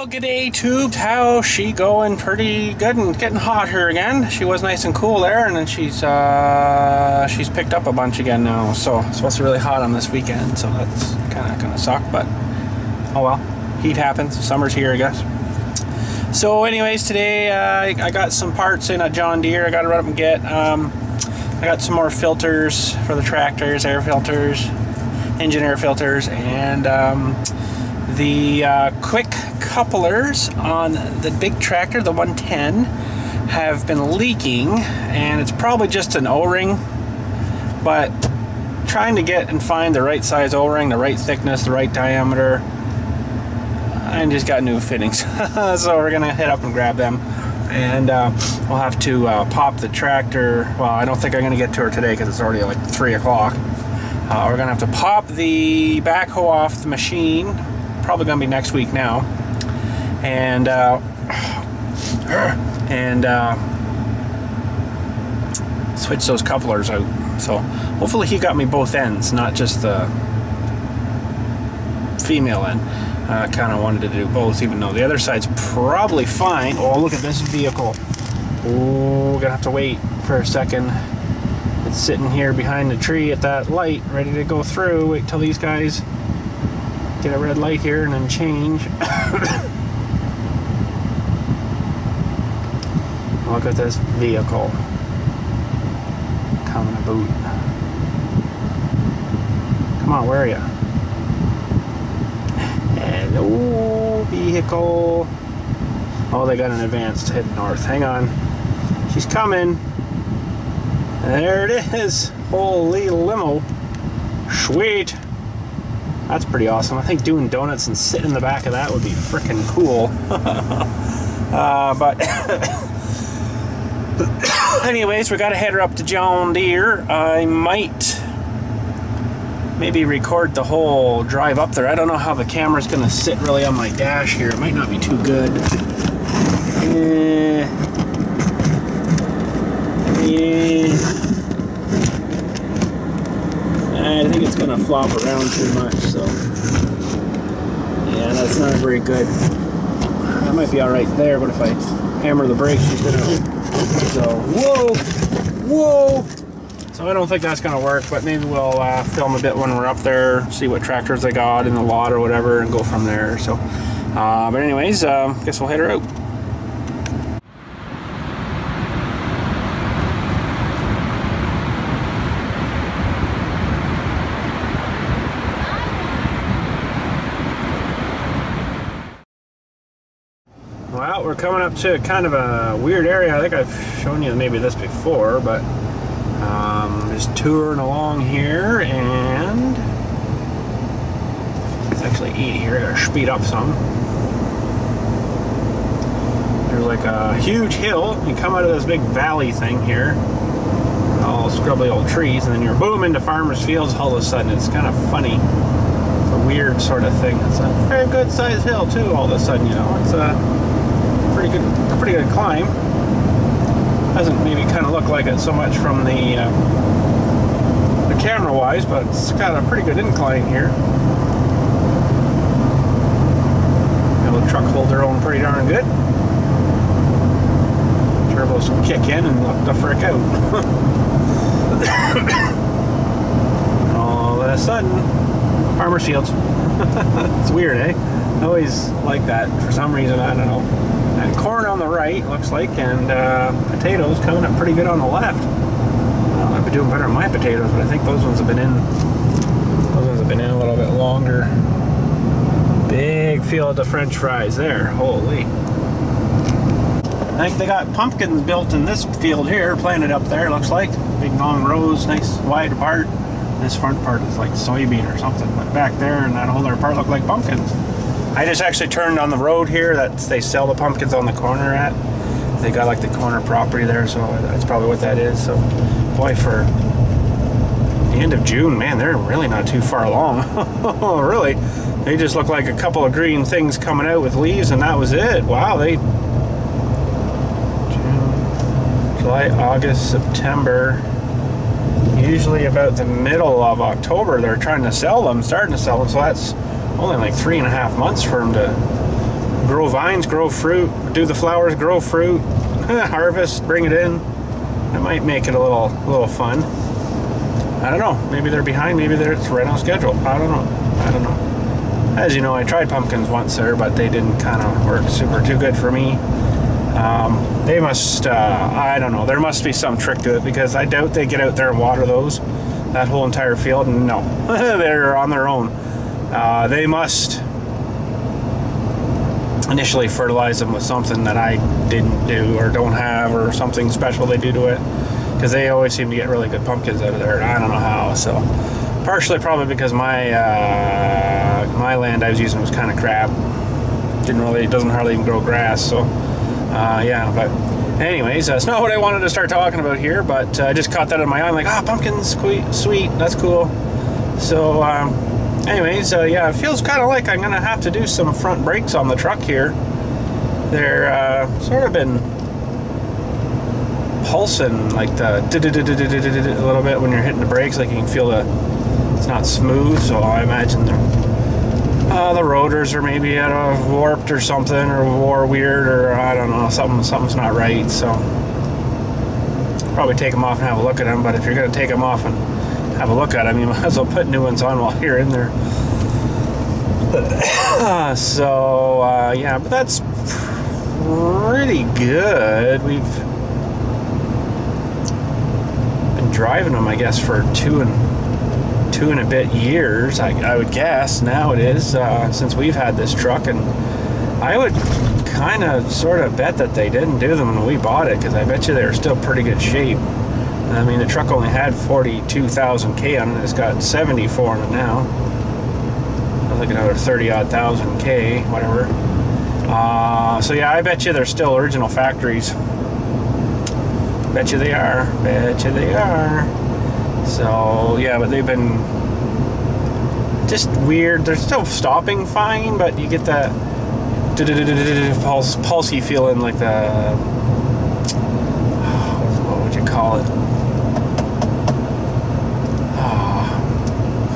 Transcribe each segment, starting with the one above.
Well, g'day tube. How's she going? Pretty good and getting hot here again. She was nice and cool there, and then she's picked up a bunch again now. So it's supposed to be really hot on this weekend, so that's kind of gonna suck. But oh well, heat happens. Summer's here, I guess. So, anyways, today I got some parts in a John Deere. I got to run up and get. I got some more filters for the tractors, air filters, engine air filters, and the quick couplers on the big tractor, the 110, have been leaking, and it's probably just an O-ring, but trying to get and find the right size O-ring, the right thickness, the right diameter, I just got new fittings. So we're gonna head up and grab them, and we'll have to pop the tractor. Well, I don't think I'm gonna get to her today because it's already like 3 o'clock. We're gonna have to pop the backhoe off the machine, probably gonna be next week now, and switch those couplers out. So hopefully he got me both ends, not just the female end. Kind of wanted to do both, even though the other side's probably fine. Oh, look at this vehicle. Oh, gonna have to wait for a second. It's sitting here behind the tree at that light, ready to go through. Wait till these guys get a red light here and then change. Look at this vehicle coming about. Come on, where are you? Hello, vehicle. Oh, they got an advanced head north. Hang on. She's coming. There it is. Holy limo. Sweet. That's pretty awesome. I think doing donuts and sitting in the back of that would be freaking cool. But anyways, we got to head her up to John Deere. I might maybe record the whole drive up there. I don't know how the camera's gonna sit really on my dash here. It might not be too good. I think it's gonna flop around too much, so yeah, that's not very good. That might be all right there, but if I hammer the brakes, she's gonna. So whoa. So I don't think that's gonna work, but maybe we'll film a bit when we're up there, see what tractors they got in the lot or whatever, and go from there. So, but anyways, guess we'll head her out. Well, we're coming up to kind of a weird area. I think I've shown you maybe this before, but just touring along here, and it's actually 8 here. I gotta speed up some. There's like a huge hill. You come out of this big valley thing here, all scrubbly old trees, and then you're boom into farmers' fields all of a sudden. It's kind of funny. It's a weird sort of thing. It's a very good sized hill too. All of a sudden, you know, it's a pretty good climb. Doesn't maybe kind of look like it so much from the camera wise, but it's got a pretty good incline here. The truck holds their own pretty darn good. Turbos kick in and look the frick out. All of a sudden, farmer's fields. It's weird, eh? I always like that for some reason, I don't know. And corn on the right, looks like, and potatoes coming up pretty good on the left. Well, I've been doing better on my potatoes, but I think those ones have been in. Those ones have been in a little bit longer. Big field of French fries there. Holy! I think they got pumpkins built in this field here, planted up there. Looks like big long rows, nice wide apart. This front part is like soybean or something, but back there and that whole other part look like pumpkins. I just actually turned on the road here that they sell the pumpkins on the corner at. They got like the corner property there, so that's probably what that is. So, boy, for the end of June, man, they're really not too far along. Really, they just look like a couple of green things coming out with leaves, and that was it. Wow, they June, July, August, September. Usually about the middle of October, they're trying to sell them, starting to sell them. So that's only like 3.5 months for them to grow vines, grow fruit, do the flowers, grow fruit, harvest, bring it in. That might make it a little fun. I don't know. Maybe they're behind. Maybe it's right on schedule. I don't know. As you know, I tried pumpkins once there, but they didn't kind of work too good for me. They must, I don't know. There must be some trick to it, because I doubt they get out there and water that whole entire field. No, they're on their own. They must initially fertilize them with something that I didn't do or don't have, or something special they do to it, because they always seem to get really good pumpkins out of there. I don't know how. So partially probably because my my land I was using was kind of crap. It doesn't hardly even grow grass. So yeah, but anyways, that's not what I wanted to start talking about here, but I just caught that in my eye. I'm like, pumpkins, sweet, that's cool. So anyways, yeah, it feels kind of like I'm gonna have to do some front brakes on the truck here. They're sort of been pulsing, like the a little bit when you're hitting the brakes, like you can feel it's not smooth. So I imagine the rotors are maybe warped or something, or weird, or I don't know, something's not right. So probably take them off and have a look at them. But if you're gonna take them off and have a look at them, you might as well put new ones on while you're in there. So yeah, but that's pretty good. We've been driving them, I guess, for two and a bit years, I would guess. Now it is, since we've had this truck, and I would kind of sort of bet that they didn't do them when we bought it, because I bet you they were still pretty good shape. I mean, the truck only had 42,000 K on it. It's got 74 on it now. Like another 30-odd thousand K, whatever. So yeah, I bet you they're still original factories. Bet you they are. Bet you they are. So yeah, but they've been just weird. They're still stopping fine, but you get that pulsy feeling, like the, what would you call it?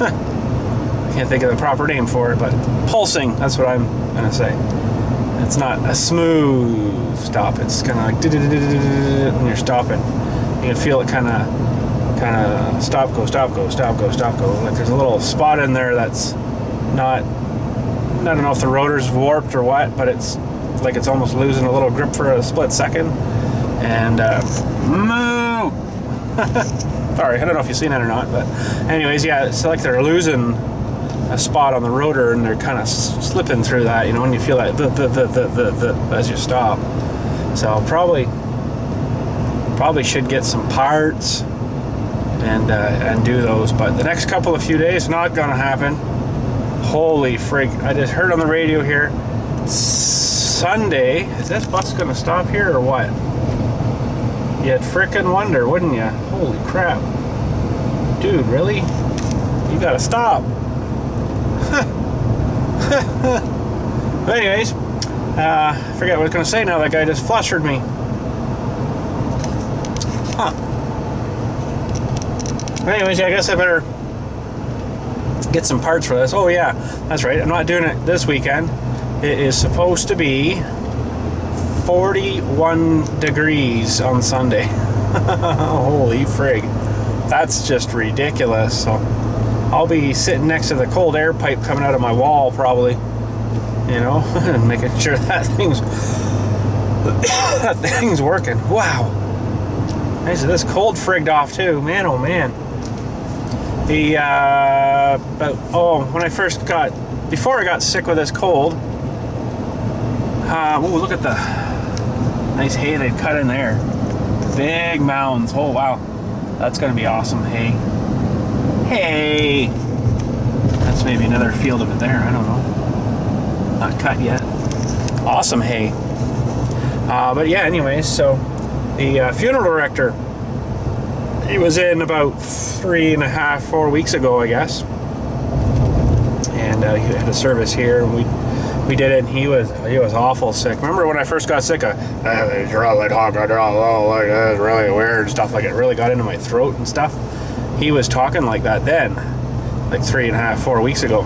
I can't think of the proper name for it, but pulsing, that's what I'm gonna say. It's not a smooth stop. It's kind of like when you're stopping. You can feel it kind of stop, go, stop, go, stop, go, stop, go. Like there's a little spot in there that's not, I don't know if the rotor's warped or what, but it's like it's almost losing a little grip for a split second. And moo! Sorry, I don't know if you've seen that or not, but anyways, yeah, it's like they're losing a spot on the rotor, and they're kind of slipping through that, you know, when you feel that as you stop. So probably should get some parts and do those, but the next couple of few days not gonna happen. Holy frig, I just heard on the radio here Sunday, is this bus gonna stop here or what? You'd frickin' wonder, wouldn't you? Holy crap, dude, really? You gotta stop. But anyways, I forget what I was gonna say now. That guy just flustered me. Anyways, yeah, I guess I better get some parts for this. Oh yeah, that's right, I'm not doing it this weekend. It is supposed to be 41 degrees on Sunday. Holy frig, that's just ridiculous. So I'll be sitting next to the cold air pipe coming out of my wall probably, you know, and making sure that thing's working. Wow, nice. This cold frigged off too, man. Oh man. The when I first before I got sick with this cold, oh, look at the nice hay they cut in there. Big mounds. Oh wow, that's gonna be awesome hay. Hey, that's maybe another field of it there. I don't know. Not cut yet. Awesome hay. But yeah, anyways, so the funeral director, he was in about 3.5, 4 weeks ago, I guess, and he had a service here, and we did it, and he was awful sick. Remember when I first got sick? It's really really weird and stuff, like it really got into my throat and stuff. He was talking like that then, like 3.5, 4 weeks ago.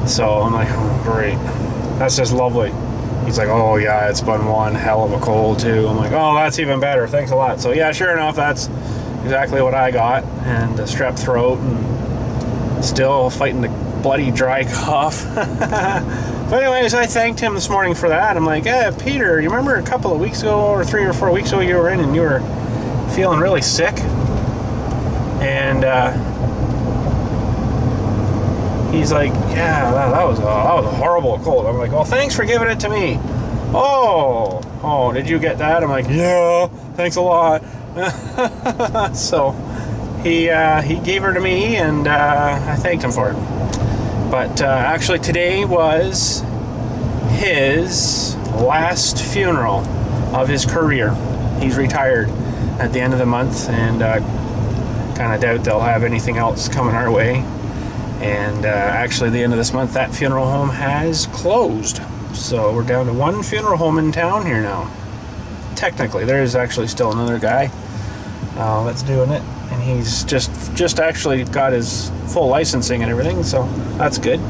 So I'm like, oh great, that's just lovely. He's like, oh yeah, it's been one hell of a cold too. I'm like, oh, that's even better, thanks a lot. So yeah, sure enough, that's exactly what I got, and the strep throat, and still fighting the bloody dry cough. But anyways, I thanked him this morning for that. I'm like, hey, Peter, you remember a couple of weeks ago, or 3 or 4 weeks ago, you were in and you were feeling really sick? And he's like, yeah, that was a horrible cold. I'm like, well, thanks for giving it to me. Oh, did you get that? I'm like, yeah, thanks a lot. So he gave her to me, and I thanked him for it. But actually today was his last funeral of his career. He's retired at the end of the month, and kind of doubt they'll have anything else coming our way. And actually the end of this month, that funeral home has closed. So we're down to one funeral home in town here now. Technically, there is actually still another guy that's doing it, and he's just actually got his full licensing and everything, so that's good.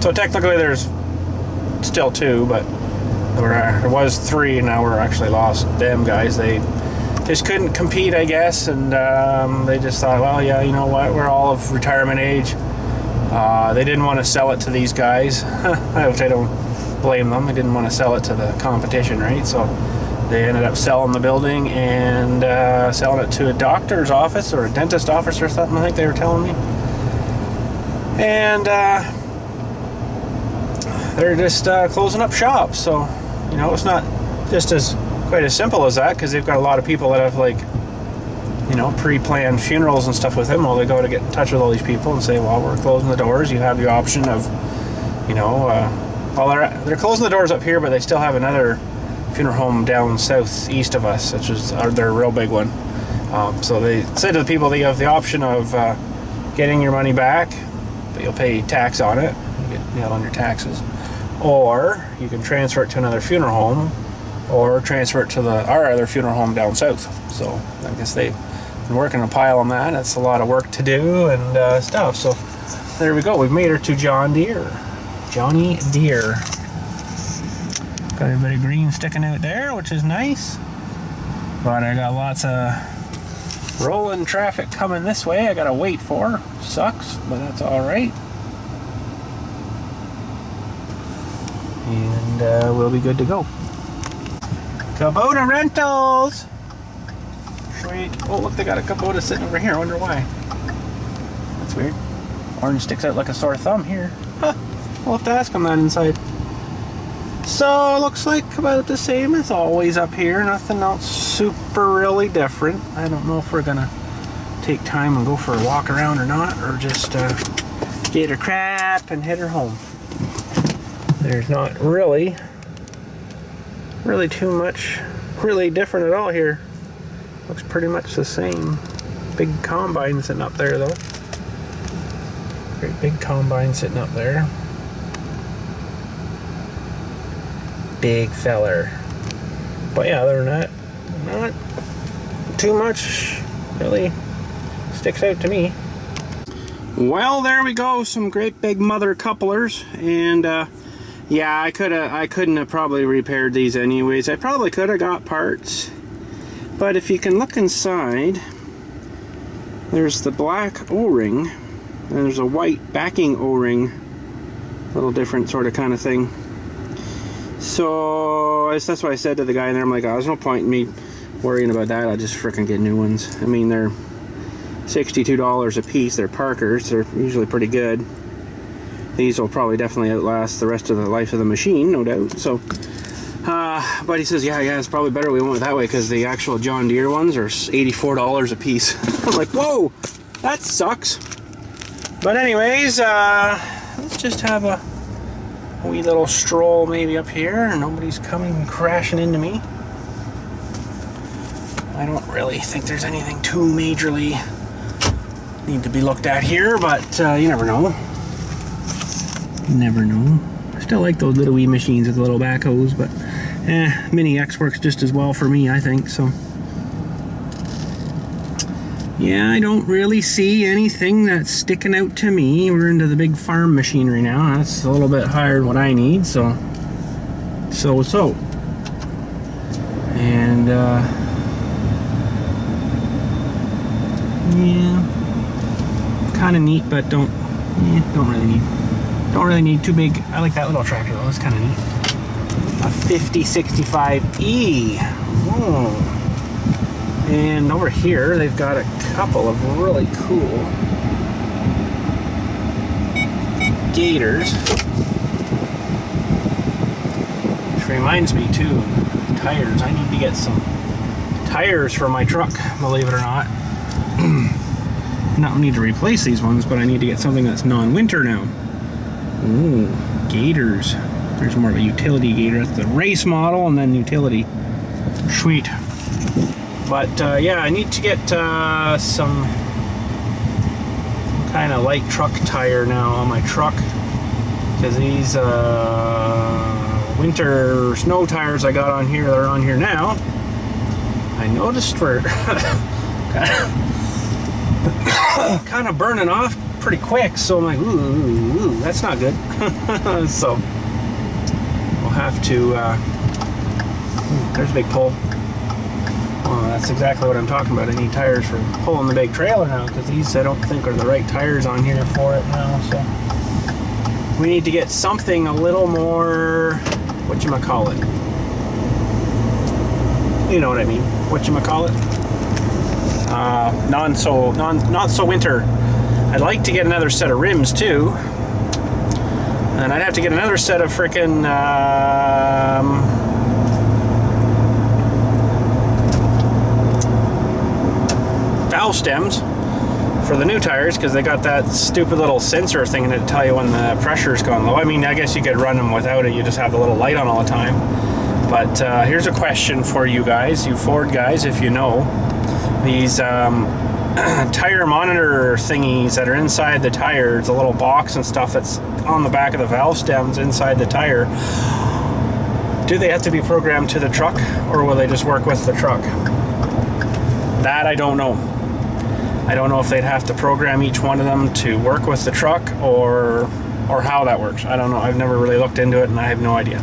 So technically there's still 2, but there was 3, and now we're actually lost them guys. They just couldn't compete, I guess, and they just thought, well, yeah, you know what, we're all of retirement age. They didn't want to sell it to these guys, which I don't blame them. They didn't want to sell it to the competition, right? So they ended up selling the building and selling it to a doctor's office or a dentist office or something, I think they were telling me. And they're just closing up shop. So, you know, it's not just quite as simple as that, because they've got a lot of people that have, like, you know, pre-planned funerals and stuff with him. Well, they go to get in touch with all these people and say, well, we're closing the doors. You have the option of, you know, well, they're closing the doors up here, but they still have another funeral home down southeast of us, which is their real big one. So they said to the people, they have the option of getting your money back, but you'll pay tax on it. You get nailed on your taxes. Or you can transfer it to another funeral home, or transfer it to our other funeral home down south. So I guess they've been working a pile on that. That's a lot of work to do and stuff. So there we go. We've made her to John Deere. Johnny Deere. Got a bit of green sticking out there, which is nice. But I got lots of rolling traffic coming this way I gotta wait for. Sucks, but that's alright. And we'll be good to go. Kubota Rentals! Sweet. Oh, look, they got a Kubota sitting over here. I wonder why. That's weird. Orange sticks out like a sore thumb here. Huh. We'll have to ask them that inside. So, looks like about the same as always up here. Nothing else super really different. I don't know if we're gonna take time and go for a walk around or not, or just get her crap and head her home. There's not really too much really different at all here. Looks pretty much the same. Big combine sitting up there though. Great big combine sitting up there. Big feller. But yeah, other than that, not too much really sticks out to me. Well, there we go, some great big mother couplers, and yeah, I couldn't have probably repaired these anyways. I probably could have got parts, but if you can look inside, there's the black O-ring and there's a white backing O-ring, a little different sort of kind of thing. So that's what I said to the guy in there. I'm like, oh, there's no point in me worrying about that. I'll just frickin' get new ones. I mean, they're $62 a piece. They're Parkers. They're usually pretty good. These will probably definitely outlast the rest of the life of the machine, no doubt. So, but he says, yeah, it's probably better we went that way, because the actual John Deere ones are $84 a piece. I'm like, whoa, that sucks. But anyways, let's just have a wee little stroll maybe up here. Nobody's coming crashing into me. I don't really think there's anything too majorly need to be looked at here, but you never know. You never know. I still like those little wee machines with the little backhoes, but Mini X works just as well for me, I think. So yeah, I don't really see anything that's sticking out to me. We're into the big farm machinery now. That's a little bit higher than what I need, so. And yeah, kind of neat, but don't really need too big. I like that little tractor though. It's kind of neat. A 5065E. Whoa. And over here they've got a couple of really cool gators. Which reminds me too, tires. I need to get some tires for my truck, believe it or not. Not need to replace these ones, but I need to get something that's non-winter now. Ooh, gators. There's more of a utility gator. That's the race model and then utility. Sweet. But yeah, I need to get some kind of light truck tire now on my truck, because these winter snow tires I got on here, that are on here now, I noticed were kind of burning off pretty quick, so I'm like, ooh, that's not good. So we'll have to, there's a big pole. Oh, that's exactly what I'm talking about. I need tires for pulling the big trailer now, because these I don't think are the right tires on here for it now, so we need to get something a little more, whatchamacallit. You know what I mean, whatchamacallit. Not so winter. I'd like to get another set of rims too, and I'd have to get another set of frickin' valve stems for the new tires, because they got that stupid little sensor thing to tell you when the pressure's gone low. I mean, I guess you could run them without it. You just have the little light on all the time. But here's a question for you guys, you Ford guys, if you know. These tire monitor thingies that are inside the tires, the little box and stuff that's on the back of the valve stems inside the tire, do they have to be programmed to the truck, or will they just work with the truck? That I don't know. I don't know if they'd have to program each one of them to work with the truck, or how that works. I don't know. I've never really looked into it, and I have no idea.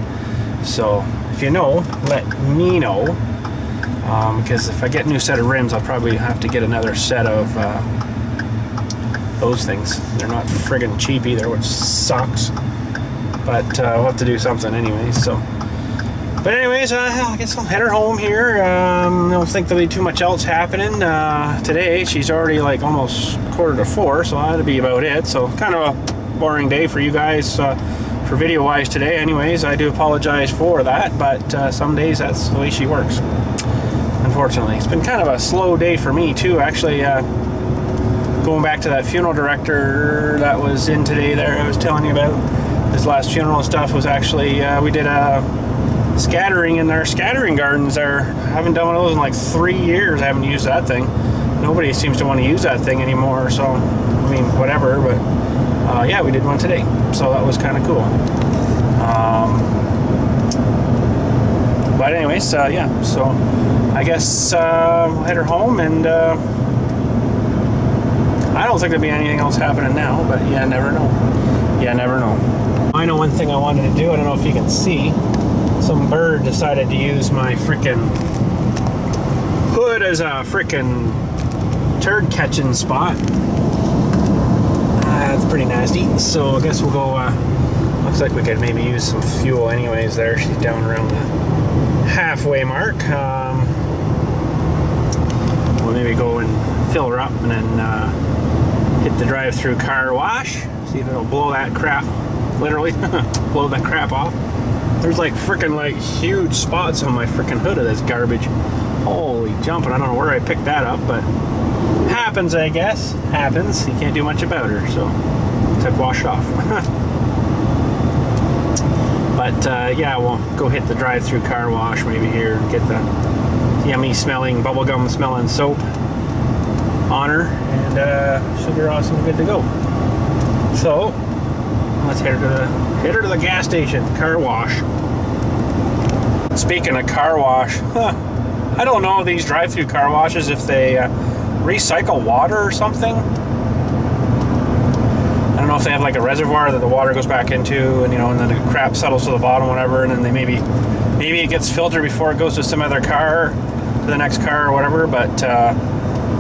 So if you know, let me know. Because if I get a new set of rims, I'll probably have to get another set of those things. They're not friggin' cheap either, which sucks. But we'll have to do something anyway. So, but anyways, I guess I'll head her home here. I don't think there'll be too much else happening today. She's already like almost 3:45, so that'll be about it. So kind of a boring day for you guys for video wise today. Anyways, I do apologize for that, but some days that's the way she works. Unfortunately, it's been kind of a slow day for me too. Actually, going back to that funeral director that was in today there, I was telling you about. His last funeral and stuff was actually, we did a scattering in their scattering gardens there. I haven't done one of those in like 3 years. I haven't used that thing. Nobody seems to want to use that thing anymore, so, I mean, whatever, but yeah, we did one today, so that was kind of cool. But anyways, yeah, so I guess we'll head her home, and I don't think there'll be anything else happening now, but yeah, never know. Yeah, never know. I know one thing I wanted to do. I don't know if you can see. Some bird decided to use my frickin' hood as a frickin' turd catching spot. That's pretty nasty. So I guess we'll go, looks like we could maybe use some fuel anyways there. She's down around the halfway mark. We'll maybe go and fill her up and then hit the drive-through car wash. See if it'll blow that crap, literally, blow that crap off. There's like frickin' like huge spots on my frickin' hood of this garbage. Holy jumping, I don't know where I picked that up, but happens, I guess. Happens. You can't do much about her, so except wash it off. But yeah, we'll go hit the drive-through car wash maybe here and get the yummy smelling, bubblegum smelling soap on her, and she'll be awesome, good to go. So let's hit her to the gas station, car wash. Speaking of car wash, I don't know these drive-through car washes if they recycle water or something. I don't know if they have like a reservoir that the water goes back into, and you know, and then the crap settles to the bottom, whatever, and then they maybe it gets filtered before it goes to some other car, to the next car or whatever. But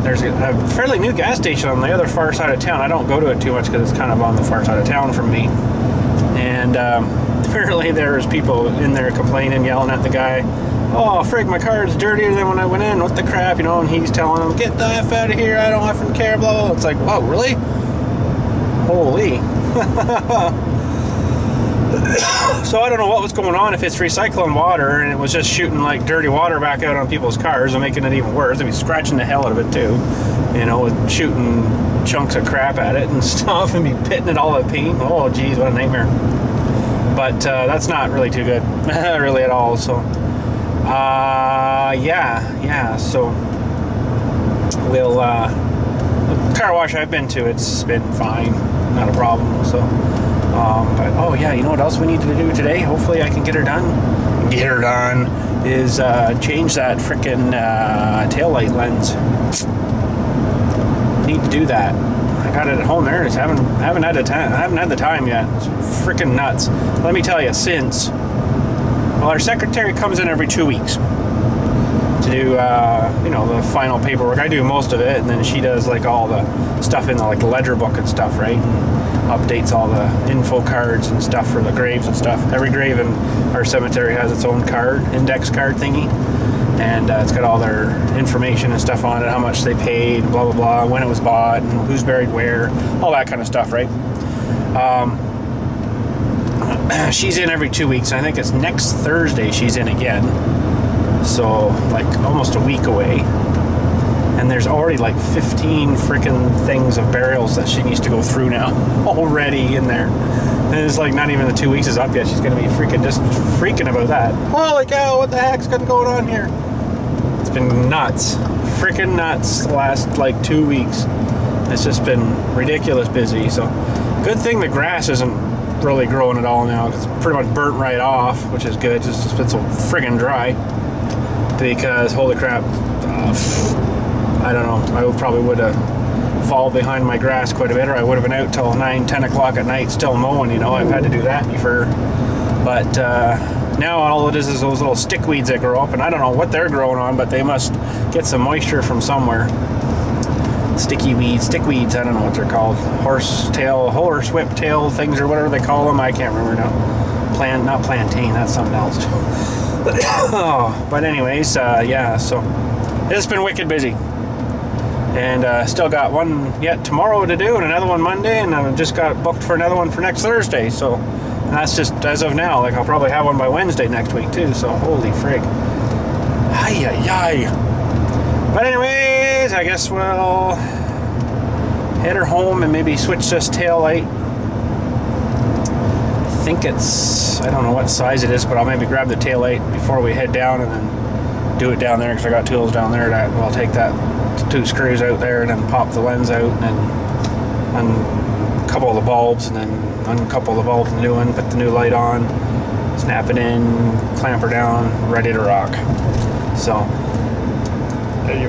there's a fairly new gas station on the other far side of town. I don't go to it too much because it's kind of on the far side of town from me. And apparently there's people in there complaining, yelling at the guy, "Oh, frig, my car is dirtier than when I went in. What the crap?" You know, and he's telling them, "Get the F out of here. I don't effing care." Blah, blah, blah. It's like, whoa, really? Holy. So I don't know what was going on, if it's recycling water and it was just shooting like dirty water back out on people's cars and making it even worse. They'd be scratching the hell out of it too, you know, with shooting chunks of crap at it and stuff, and be pitting it all at paint. Oh geez, what a nightmare. But that's not really too good really at all. So yeah, so we'll the car wash I've been to, it's been fine, not a problem. So but oh yeah, you know what else we need to do today? Hopefully I can get her done. Is change that frickin' taillight lens. Need to do that. I got it at home there. Just haven't had the time. I haven't had the time yet. It's frickin' nuts. Let me tell you, since our secretary comes in every 2 weeks to do you know, the final paperwork. I do most of it, and then she does like all the stuff in the like ledger book and stuff, right? And updates all the info cards and stuff for the graves and stuff. Every grave in our cemetery has its own card, index card thingy, and it's got all their information and stuff on it, how much they paid, blah blah blah, when it was bought, and who's buried where, all that kind of stuff, right? She's in every 2 weeks. I think it's next Thursday she's in again, so like almost a week away. And there's already like 15 freaking things of burials that she needs to go through now already in there. And it's like not even the 2 weeks is up yet. She's gonna be just freaking about that. Holy cow, what the heck's going on here? It's been nuts, freaking nuts the last like 2 weeks. It's just been ridiculous busy. So good thing the grass isn't really growing at all now. It's pretty much burnt right off, which is good. It's just been so friggin' dry, because holy crap, I don't know, I probably would have fallen behind my grass quite a bit, or I would have been out till 9, 10 o'clock at night still mowing, you know. I've had to do that before. But now all it is those little stick weeds that grow up, and I don't know what they're growing on, but they must get some moisture from somewhere. Stick weeds, I don't know what they're called. Horse whip tail things, or whatever they call them. I can't remember now. Not plantain, that's something else. Oh, but anyways, yeah, so it's been wicked busy. And still got one yet tomorrow to do, and another one Monday, and I just got booked for another one for next Thursday. So, and that's just as of now. Like, I'll probably have one by Wednesday next week too. So holy frig. Ay. But anyways, I guess we'll head her home and maybe switch this tail light. I think it's, I don't know what size it is, but I'll maybe grab the tail light before we head down and then do it down there, because I got tools down there that I'll take that 2 screws out there and then pop the lens out and then uncouple the bulbs and then uncouple the bulbs, the new one, put the new light on, snap it in, clamp her down, ready to rock. So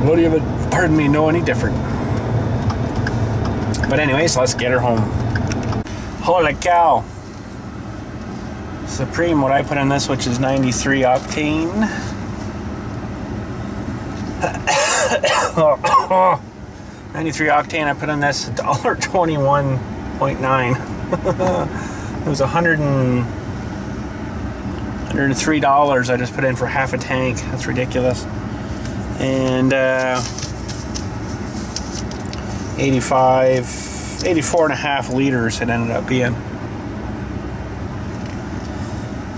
what do you pardon me, know any different? But anyways, let's get her home. Holy cow. Supreme, what I put in this, which is 93 octane. 93 octane, I put in this $1.21.9. It was $103 I just put in for half a tank. That's ridiculous. And 84.5 liters it ended up being.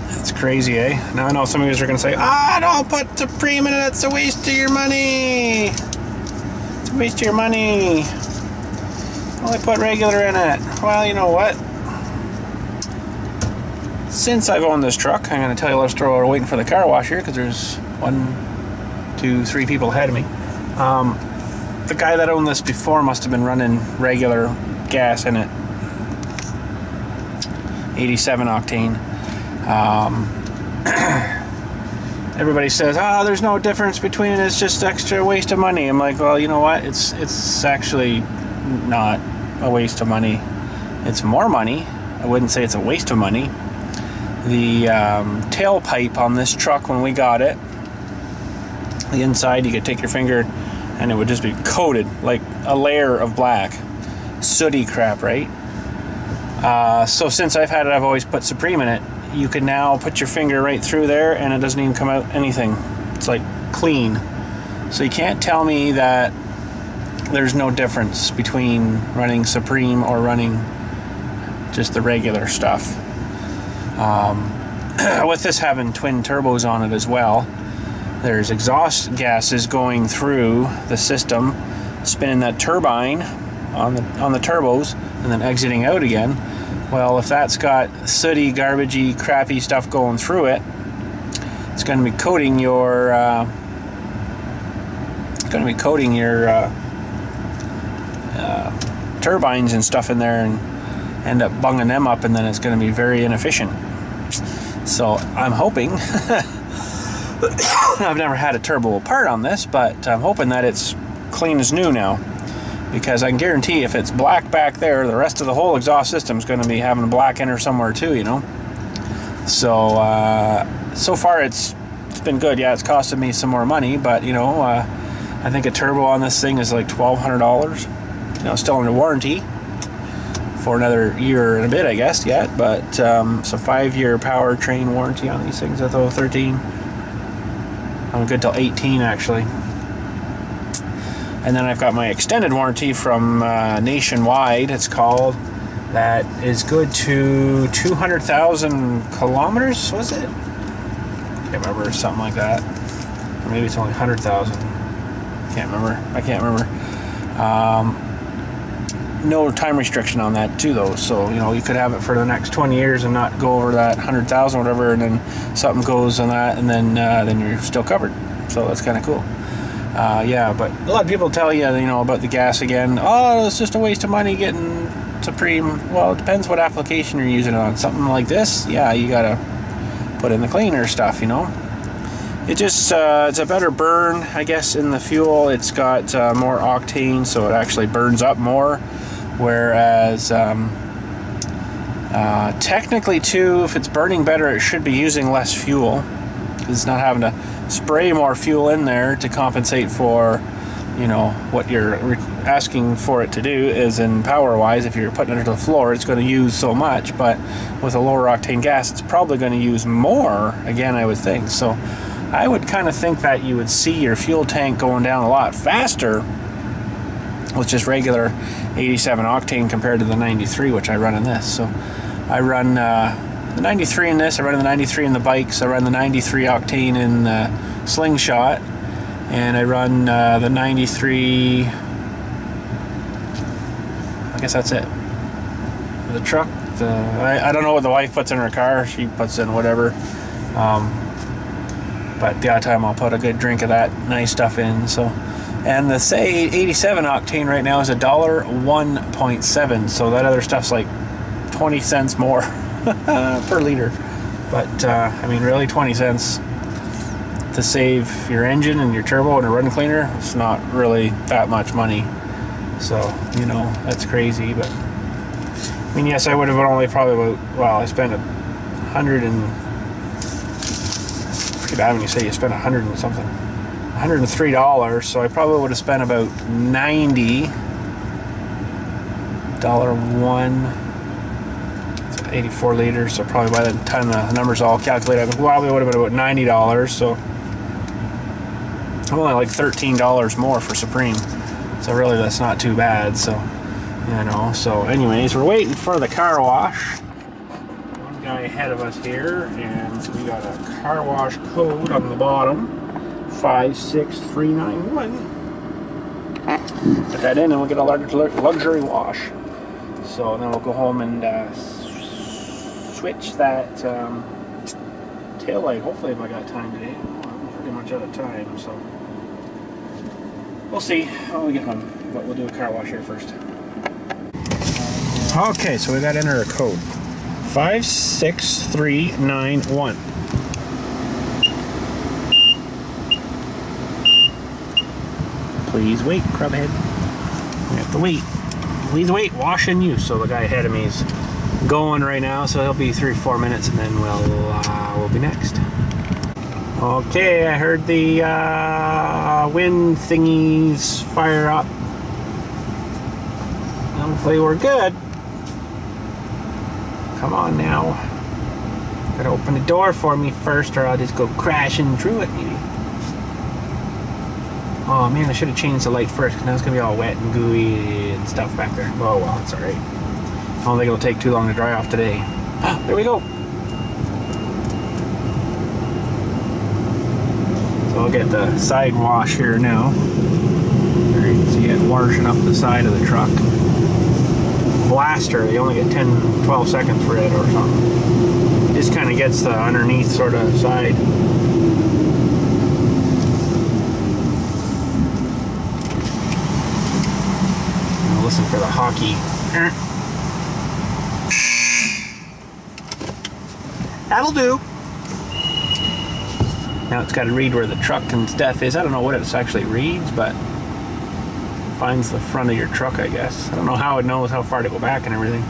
That's crazy, eh? Now I know some of you are going to say, don't put Supreme in it, it's a waste of your money. It's a waste of your money. Only put regular in it. Well, you know what? Since I've owned this truck, I'm going to tell you a little story while we're waiting for the car wash here, because there's 1, 2, 3 people ahead of me. The guy that owned this before must have been running regular gas in it. 87 octane. everybody says, oh, there's no difference between it, it's just extra waste of money. I'm like, well, you know what, it's actually not a waste of money. It's more money. I wouldn't say it's a waste of money. The tailpipe on this truck, when we got it, the inside, you could take your finger and it would just be coated like a layer of black, sooty crap, right? So since I've had it, I've always put Supreme in it. You can now put your finger right through there and it doesn't even come out anything. It's like clean. So you can't tell me that there's no difference between running Supreme or running just the regular stuff. With this having twin turbos on it as well, there's exhaust gases going through the system, spinning that turbine on the turbos and then exiting out again. Well, if that's got sooty, garbagey, crappy stuff going through it, it's going to be coating your turbines and stuff in there and end up bunging them up, and then it's going to be very inefficient. So I'm hoping I've never had a turbo apart on this, but I'm hoping that it's clean as new now, because I can guarantee if it's black back there, the rest of the whole exhaust system is going to be having a black inner somewhere too, you know. So so far it's been good. Yeah, it's costed me some more money, but you know, I think a turbo on this thing is like $1,200. You know, still under warranty for another year and a bit, I guess, yet, but it's a 5-year powertrain warranty on these things. I thought 13. I'm good till 18 actually. And then I've got my extended warranty from Nationwide, it's called, that is good to 200,000 kilometers, was it? Can't remember, something like that. Or maybe it's only 100,000. Can't remember. I can't remember. No time restriction on that too, though. So you know, you could have it for the next 20 years and not go over that 100,000 whatever, and then something goes on that, and then you're still covered. So that's kind of cool. Yeah, but a lot of people tell you, you know, about the gas again. Oh, it's just a waste of money getting Supreme. Well, it depends what application you're using it on. Something like this, yeah, you gotta put in the cleaner stuff, you know. It just it's a better burn, I guess, in the fuel. It's got more octane, so it actually burns up more. Whereas technically too, if it's burning better, it should be using less fuel. It's not having to spray more fuel in there to compensate for, you know, what you're asking for it to do is in power wise. If you're putting it to the floor, it's going to use so much, but with a lower octane gas, it's probably going to use more again, I would think. So I would kind of think that you would see your fuel tank going down a lot faster with just regular 87 octane compared to the 93, which I run in this. So I run the 93 in this, I run the 93 in the bikes, I run the 93 octane in the Slingshot, and I run the 93, I guess that's it. The truck, I don't know what the wife puts in her car, she puts in whatever. But the odd time I'll put a good drink of that nice stuff in. So, and the say 87 octane right now is $1.7, so that other stuff's like 20 cents more per liter. But I mean, really, 20 cents to save your engine and your turbo and a run cleaner, it's not really that much money. So, you know, that's crazy. But I mean, yes, I would have only probably about, well, I spent pretty bad when you say you spent 100 and something, $103, so I probably would have spent about $90 one, 84 liters, so probably by the time the numbers all calculated, I probably would have been about $90, so only like $13 more for Supreme, so really that's not too bad. So, you know, so anyways, we're waiting for the car wash. One guy ahead of us here, and we got a car wash code on the bottom, 56391. Put that in and we'll get a luxury wash. So then we'll go home and switch that tail light, hopefully, if I got time today. I'm pretty much out of time, so we'll see when we get home, but we'll do a car wash here first. Okay, so we got to enter a code, 56391. Please wait, crabhead. We have to wait. Please wait, wash and use. So the guy ahead of me is going right now, so he'll be 3 or 4 minutes, and then we'll be next. Okay, I heard the wind thingies fire up. Hopefully we're good. Come on now. Gotta open the door for me first, or I'll just go crashing through it maybe. Oh man, I should have changed the light first, because now it's gonna be all wet and gooey and stuff back there. Oh well, it's alright. I don't think it'll take too long to dry off today. Ah, there we go. So I'll get the side wash here now. There you can see it washing up the side of the truck. Blaster, you only get 10-12 seconds for it or something. Just kind of gets the underneath sort of side. Now listen for the hockey. That'll do. Now it's got to read where the truck and stuff is. I don't know what it actually reads, but finds the front of your truck, I guess. I don't know how it knows how far to go back and everything.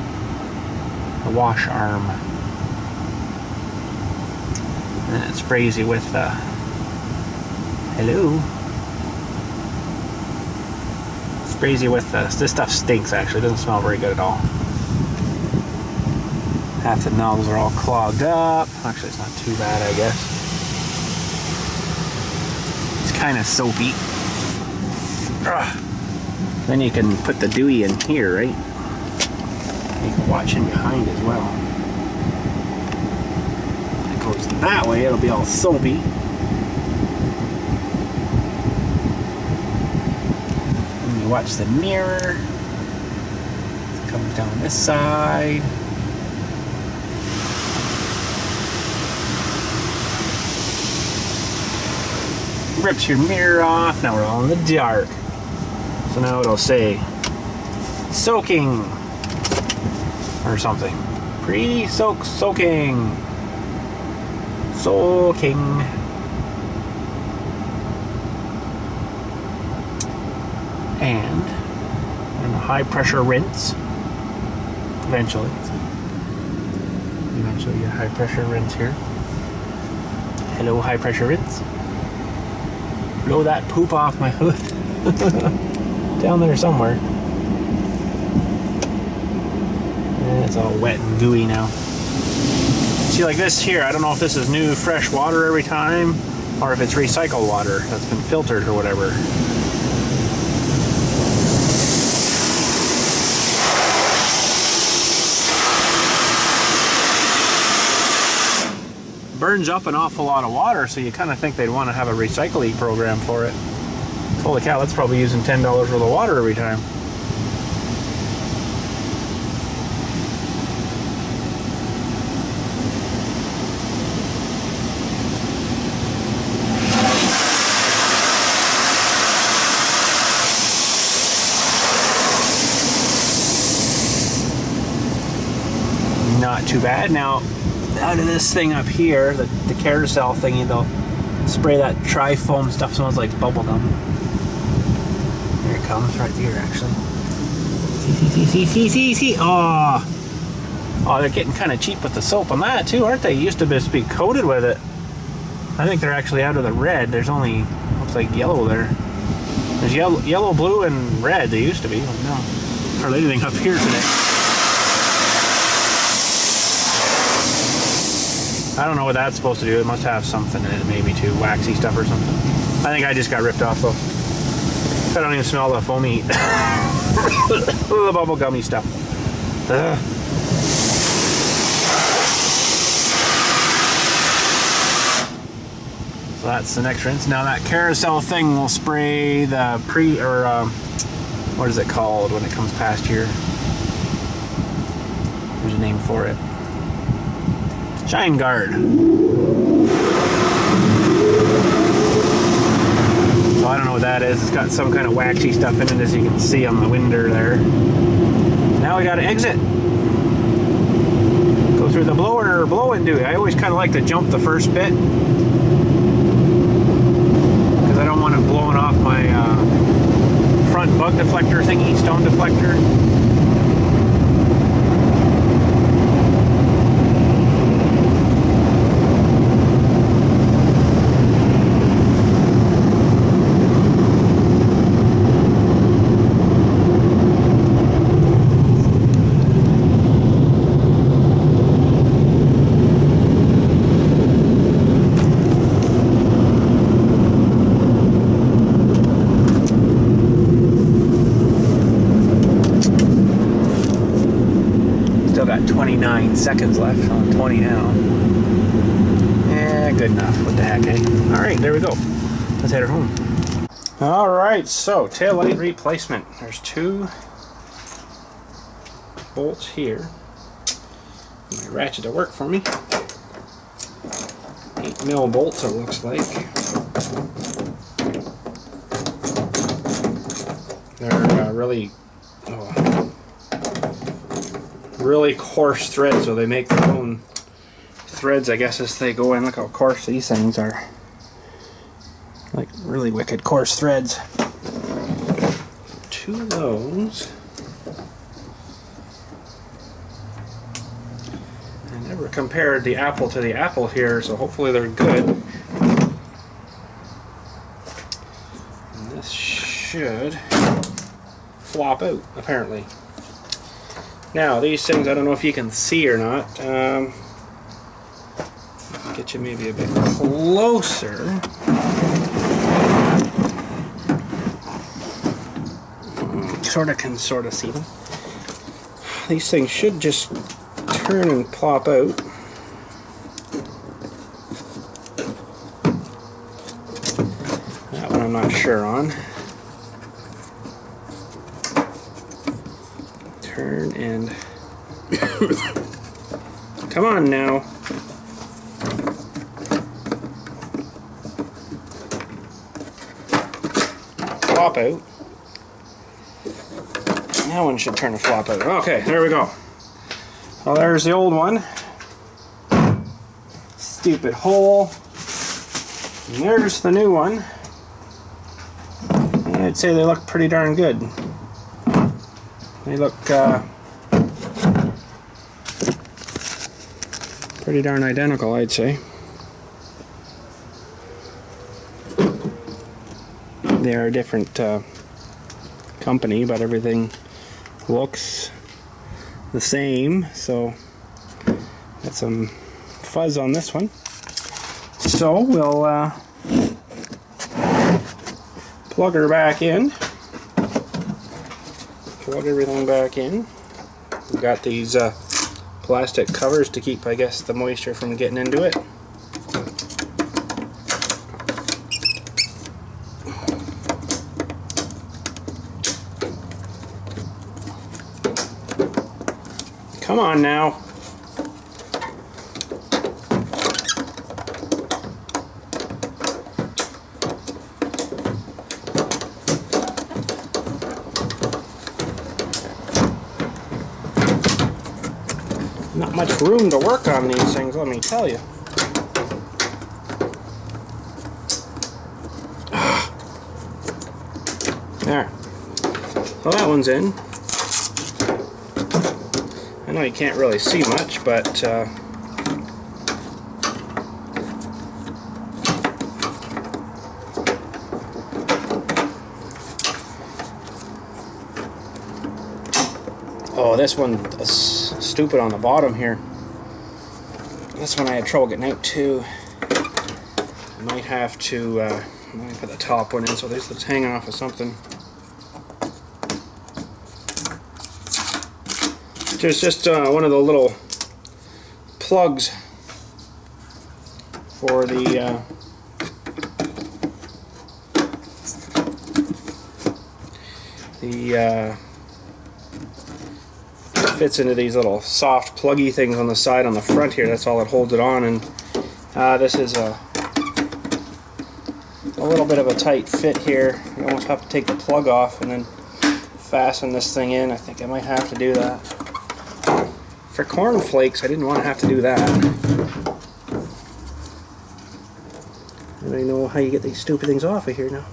The wash arm. And it sprays you with hello. Sprays you with this stuff stinks actually. It doesn't smell very good at all. Half the nozzles are all clogged up. Actually, it's not too bad, I guess. It's kind of soapy. Ugh. Then you can put the dewy in here, right? You can watch in behind as well. If it goes that way, it'll be all soapy. And you watch the mirror. It comes down this side. Rips your mirror off. Now we're all in the dark. So now it'll say soaking or something. Soaking. And a high pressure rinse. Eventually a high pressure rinse here. Hello, high pressure rinse. Blow that poop off my hood. Down there somewhere. And it's all wet and gooey now. See, like this here, I don't know if this is new fresh water every time or if it's recycled water that's been filtered or whatever. Burns up an awful lot of water, so you kind of think they'd want to have a recycling program for it. Holy cow, that's probably using $10 worth of water every time. Not too bad. Now, out of this thing up here, the carousel thingy, they'll spray that tri-foam stuff. Smells like bubble gum. There it comes, right here actually. See. Oh, they're getting kind of cheap with the soap on that too, aren't they? Used to just be coated with it. I think they're actually out of the red. There's only, looks like yellow there. There's yellow, blue, and red. They used to be. No, hardly anything up here today. I don't know what that's supposed to do. It must have something in it, maybe too. Waxy stuff or something. I think I just got ripped off though. I don't even smell the foamy, the bubble gummy stuff. Ugh. So that's the next rinse. Now that carousel thing will spray the what is it called when it comes past here? There's a name for it. Shine guard. So I don't know what that is. It's got some kind of waxy stuff in it, as you can see on the window there. Now we got to exit. Go through the blower or blow and do it. I always kind of like to jump the first bit because I don't want it blowing off my bug deflector thingy, stone deflector. Still got 29 seconds left on 20 now. Yeah, good enough. What the heck, eh? Alright, there we go. Let's head her home. Alright, so tail light replacement. There's 2 bolts here. My ratchet to work for me. 8mm bolts, it looks like. They're really coarse threads, so they make their own threads, I guess, as they go in. Look how coarse these things are. Like really wicked coarse threads. 2 of those. I never compared the apple to the apple here, so hopefully they're good. And this should flop out, apparently. Now, these things, I don't know if you can see or not. Get you maybe a bit closer. Sort of see them. These things should just turn and plop out. That one I'm not sure on. Turn and come on now. Flop out. That one should turn and flop out. Okay, there we go. Well, there's the old one. Stupid hole. And there's the new one. And I'd say they look pretty darn good. They look pretty darn identical, I'd say. They are a different company, but everything looks the same. So got some fuzz on this one. So we'll plug her back in. Plug everything back in. We've got these plastic covers to keep, I guess, the moisture from getting into it. Come on now. Not much room to work on these things, let me tell you. There. Well, that one's in. I know you can't really see much, but oh, this one is stupid on the bottom here. This one I had trouble getting out too. I might have to put the top one in, so this is hanging off of something. There's just one of the little plugs for the fits into these little soft pluggy things on the side on the front here. That's all that holds it on, and this is a little bit of a tight fit here. You almost have to take the plug off and then fasten this thing in. I think I might have to do that. For corn flakes, I didn't want to have to do that. Anybody know how you get these stupid things off of here now?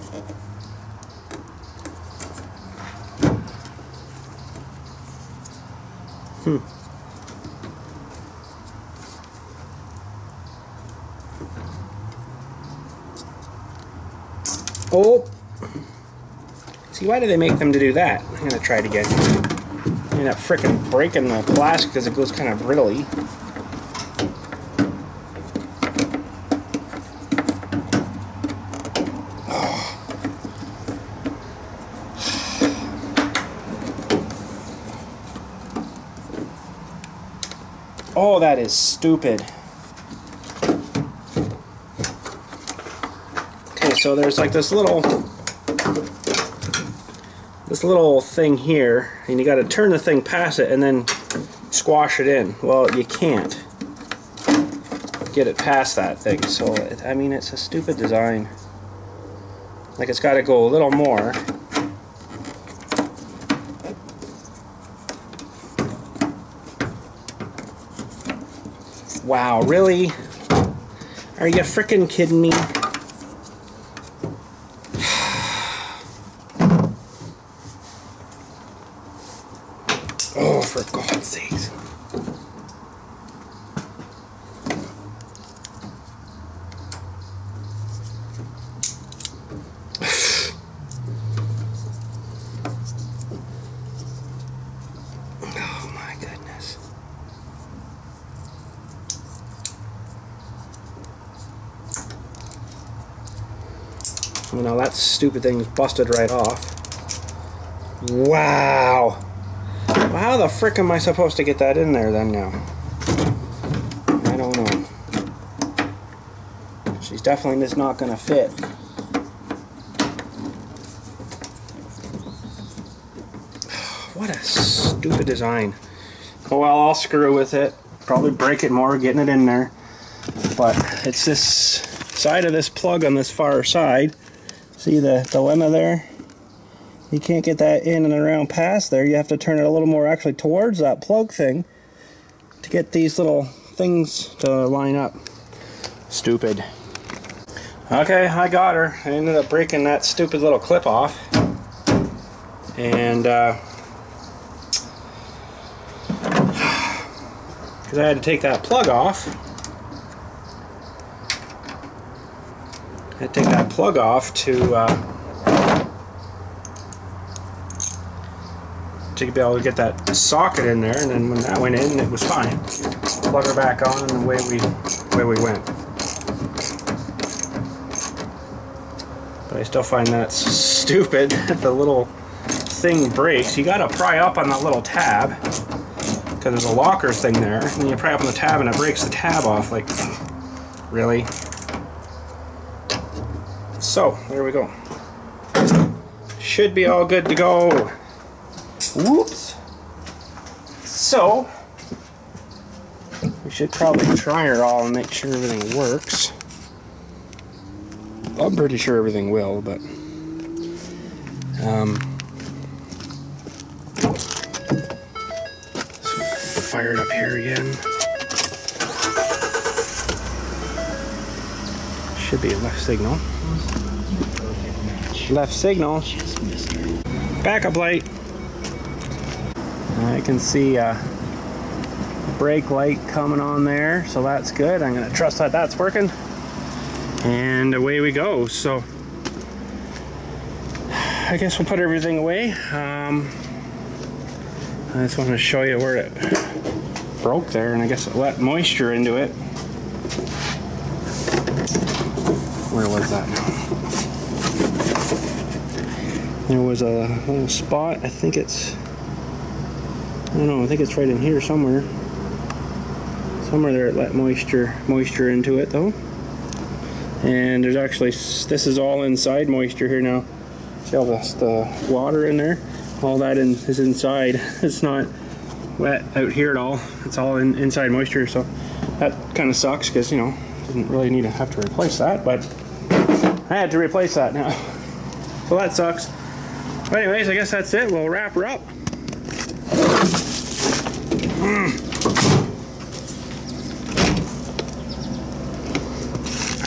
Oh! See, why do they make them to do that? I'm gonna try it again. I end up frickin' breaking the plastic because it goes kind of brittly. Oh, that is stupid. Okay, so there's like this little thing here, and you got to turn the thing past it and then squash it in. Well, you can't get it past that thing, so I mean, it's a stupid design. Like, it's got to go a little more. Wow, really? Are you frickin' kidding me? Oh, for God's sakes. Oh my goodness. You know, that stupid thing's busted right off. Wow. Well, how the frick am I supposed to get that in there then now? I don't know. She's definitely just not going to fit. What a stupid design. Oh well, I'll screw with it. Probably break it more getting it in there. But it's this side of this plug on this far side. See the dilemma there? You can't get that in and around past there. You have to turn it a little more actually towards that plug thing to get these little things to line up. Stupid. Okay, I got her. I ended up breaking that stupid little clip off. And because I had to take that plug off. I had to take that plug off to be able to get that socket in there, and then when that went in, it was fine. Plug her back on, and away we went. But I still find that stupid. The little thing breaks. You gotta pry up on that little tab because there's a locker thing there, and you pry up on the tab, and it breaks the tab off. Like, really? So there we go. Should be all good to go. Whoops. So we should probably try her all and make sure everything works. I'm pretty sure everything will, but let's fire it up here again. Should be a left signal. Left signal. Backup light. I can see a brake light coming on there, so that's good. I'm going to trust that that's working. And away we go. So I guess we'll put everything away. I just want to show you where it broke there, and I guess it let moisture into it. Where was that now? There was a little spot. I think it's, I don't know, I think it's right in here somewhere. Somewhere there it let moisture into it though. And there's actually, this is all inside moisture here now. See all the water in there? All that is inside. It's not wet out here at all. It's all inside moisture, so that kind of sucks because, you know, didn't really need to have to replace that, but I had to replace that now. So that sucks. But anyways, I guess that's it. We'll wrap her up.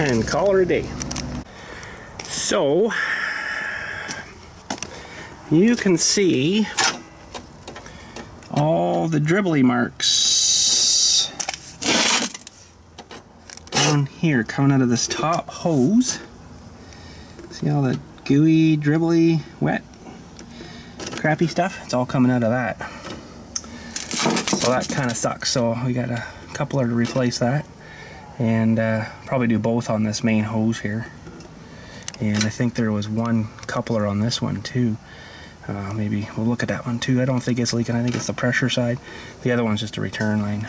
And call her a day. So you can see all of the dribbly marks down here coming out of this top hose. See all the gooey, dribbly, wet, crappy stuff? It's all coming out of that. So that kind of sucks. So we got a coupler to replace that, and probably do both on this main hose here. And I think there was one coupler on this one too. Maybe we'll look at that one too. I don't think it's leaking. I think it's the pressure side. The other one's just a return line.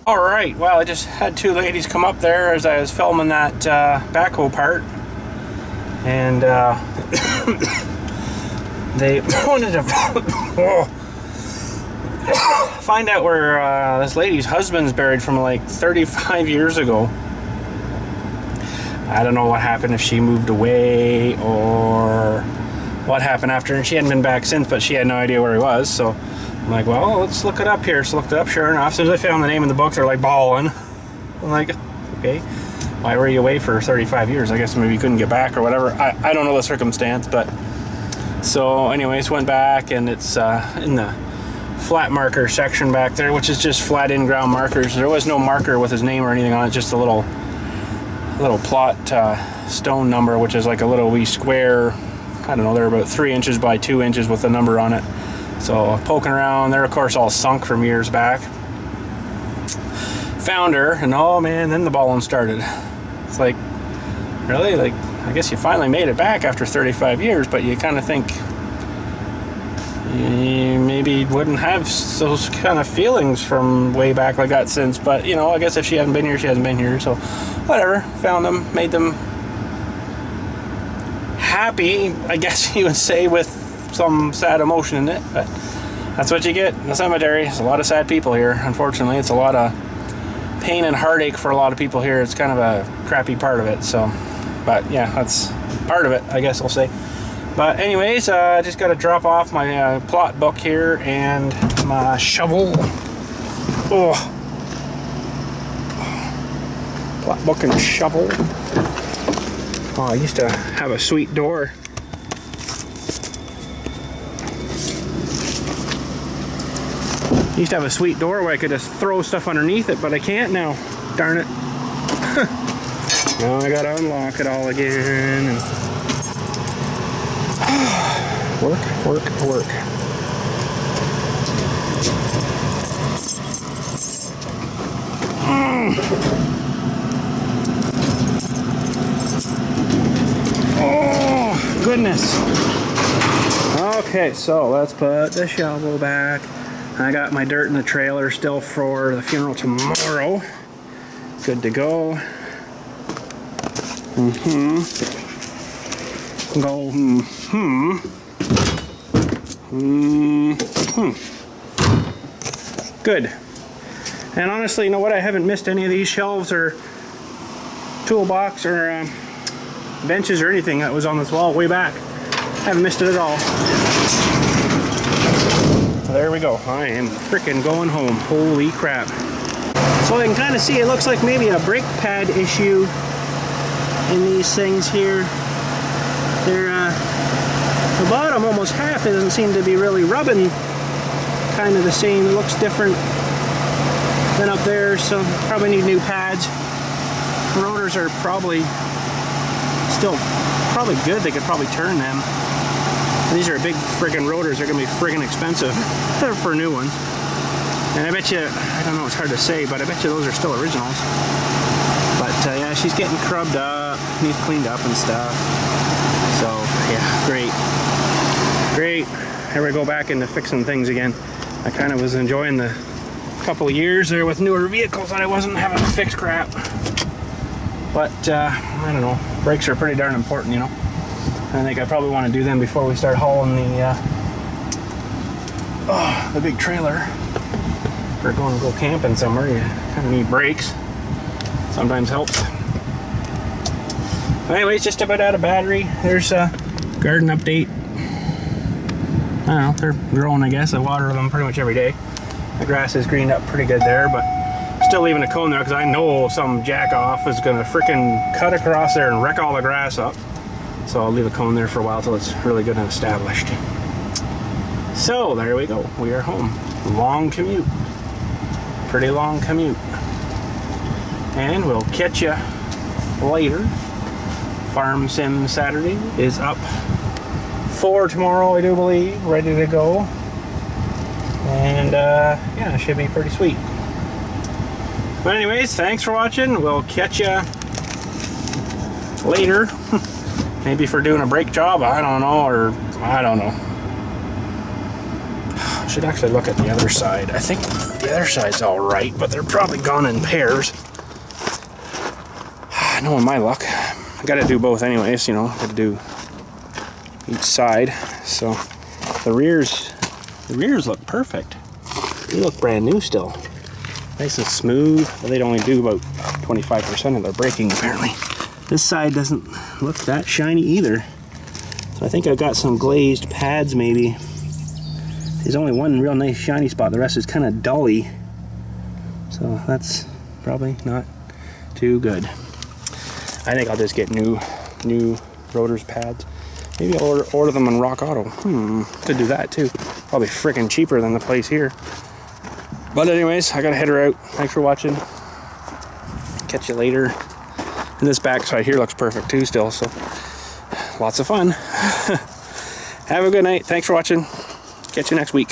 All right, well, I just had two ladies come up there as I was filming that backhoe part, and they wanted to find out where this lady's husband's buried from like 35 years ago. I don't know what happened, if she moved away or what happened after, and she hadn't been back since, but she had no idea where he was. So I'm like, well, let's look it up here. So looked it up. Sure enough, as soon as I found the name in the book, they're like bawling. I'm like, okay, why were you away for 35 years? I guess maybe you couldn't get back or whatever. I don't know the circumstance, but so anyways, went back, and it's in the flat marker section back there, which is just flat in-ground markers. There was no marker with his name or anything on it, just a little plot stone number, which is like a little wee square. I don't know, they're about 3 inches by 2 inches with a number on it. So poking around, they're of course all sunk from years back. Found her, and oh man, then the bawling started. It's like, really? Like, I guess you finally made it back after 35 years, but you kind of think you maybe wouldn't have those kind of feelings from way back like that since. But you know, I guess if she hasn't been here, she hasn't been here. So whatever, found them, made them happy, I guess you would say, with some sad emotion in it. But that's what you get in the cemetery. There's a lot of sad people here, unfortunately. It's a lot of pain and heartache for a lot of people here. It's kind of a crappy part of it. So, but yeah, that's part of it, I guess I'll say. But anyways, I just got to drop off my plot book here and my shovel. Oh, plot book and shovel. Oh, I used to have a sweet door. Used to have a sweet door where I could just throw stuff underneath it, but I can't now. Darn it. Now I gotta unlock it all again. And work, work, work. Oh, goodness. Okay, so let's put the shovel back. I got my dirt in the trailer still for the funeral tomorrow. Good to go. Go. Good. And honestly, you know what? I haven't missed any of these shelves or toolbox or benches or anything that was on this wall way back. I haven't missed it at all. There we go. I am freaking going home. Holy crap. So I can kind of see it looks like maybe a brake pad issue in these things here. They're the bottom, almost half, it doesn't seem to be really rubbing kind of the same. It looks different than up there, so probably need new pads. The rotors are probably still good. They could probably turn them. These are big friggin' rotors. They're gonna be friggin' expensive for new ones. And I bet you, I don't know, it's hard to say, but I bet you those are still originals. But yeah, she's getting crubbed up, needs cleaned up and stuff. So yeah, great. Great. Here we go back into fixing things again. I kind of was enjoying the couple of years there with newer vehicles that I wasn't having to fix crap. But I don't know, brakes are pretty darn important, you know. I think I probably want to do them before we start hauling the big trailer. If we're going to go camping somewhere, you kind of need brakes. Sometimes helps. Anyways, just about out of battery. There's a garden update. I don't know, they're growing, I guess. I water them pretty much every day. The grass is greened up pretty good there, but still leaving a cone there because I know some jack off is going to frickin' cut across there and wreck all the grass up. So I'll leave a cone there for a while till it's really good and established. So there we go. We are home. long commute. Pretty long commute. And we'll catch you later. Farm Sim Saturday is up for tomorrow, I do believe, ready to go. And yeah, it should be pretty sweet. But anyways, thanks for watching. We'll catch you later. Maybe for doing a brake job, I don't know, or I don't know. I should actually look at the other side. I think the other side's all right, but they're probably gone in pairs. Knowing my luck, I gotta do both anyways, you know, gotta do each side. So the rears look perfect. They look brand new still. Nice and smooth. They'd only do about 25% of their braking apparently. This side doesn't look that shiny either. So I think I've got some glazed pads maybe. There's only one real nice shiny spot. The rest is kind of dully. So that's probably not too good. I think I'll just get new rotors pads. Maybe I'll order them on Rock Auto. Could do that too. Probably freaking cheaper than the place here. But anyways, I gotta head her out. Thanks for watching. Catch you later. And this back side here looks perfect too still, so lots of fun. Have a good night. Thanks for watching. Catch you next week.